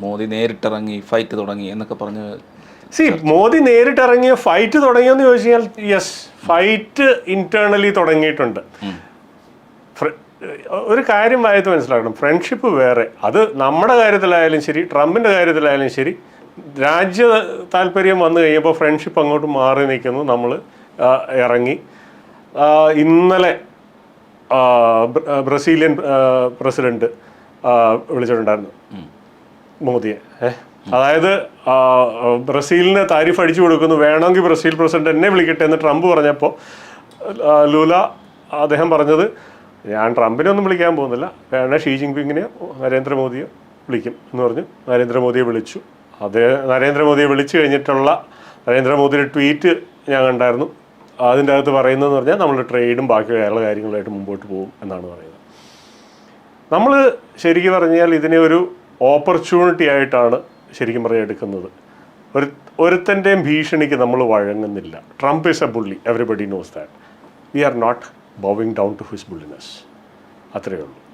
Modi നേരിട്ടിറങ്ങി fight തുടങ്ങി എന്നൊക്കെ പറഞ്ഞ് മോദി നേരിട്ടിറങ്ങിയ ഫൈറ്റ് തുടങ്ങിയെന്ന് ചോദിച്ചു കഴിഞ്ഞാൽ യെസ്, ഫൈറ്റ് ഇന്റേണലി തുടങ്ങിയിട്ടുണ്ട്. ഒരു കാര്യം വായത്ത് മനസ്സിലാക്കണം, ഫ്രണ്ട്ഷിപ്പ് വേറെ. അത് നമ്മുടെ കാര്യത്തിലായാലും ശരി, ട്രംപിൻ്റെ കാര്യത്തിലായാലും ശരി, രാജ്യ താല്പര്യം വന്നു കഴിയുമ്പോൾ ഫ്രണ്ട്ഷിപ്പ് അങ്ങോട്ട് മാറി നിൽക്കുന്നു. നമ്മൾ ഇറങ്ങി. ഇന്നലെ ബ്രസീലിയൻ പ്രസിഡന്റ് വിളിച്ചിട്ടുണ്ടായിരുന്നു മോദിയെ. അതായത് ബ്രസീലിന് താരിഫ് അടിച്ചു കൊടുക്കുന്നു, വേണമെങ്കിൽ ബ്രസീൽ പ്രസിഡന്റ് എന്നെ വിളിക്കട്ടെ എന്ന് ട്രംപ് പറഞ്ഞപ്പോൾ ലൂല അദ്ദേഹം പറഞ്ഞത്, ഞാൻ ട്രംപിനെ ഒന്നും വിളിക്കാൻ പോകുന്നില്ല, വേണേൽ ഷീ ജിൻപിങ്ങിനെ നരേന്ദ്രമോദിയെ വിളിക്കും എന്ന് പറഞ്ഞു. നരേന്ദ്രമോദിയെ വിളിച്ചു. നരേന്ദ്രമോദിയെ വിളിച്ചു കഴിഞ്ഞിട്ടുള്ള നരേന്ദ്രമോദിയുടെ ട്വീറ്റ് ഞാൻ കണ്ടായിരുന്നു. അതിൻ്റെ അകത്ത് പറയുന്നതെന്ന് പറഞ്ഞാൽ നമ്മൾ ട്രേഡും ബാക്കി വേറെ കാര്യങ്ങളായിട്ട് മുമ്പോട്ട് പോകും എന്നാണ് പറയുന്നത്. നമ്മൾ ശരിക്കും പറഞ്ഞാൽ ഇതിനെ ഒരു ഓപ്പർച്യൂണിറ്റി ആയിട്ടാണ് ശരിക്കും പറഞ്ഞാൽ എടുക്കുന്നത്. ഒരുത്തൻ്റെയും ഭീഷണിക്ക് നമ്മൾ വഴങ്ങുന്നില്ല. Trump is a bully, everybody knows that. We are not bowing down to his bulliness. അത്രയേ ഉള്ളൂ.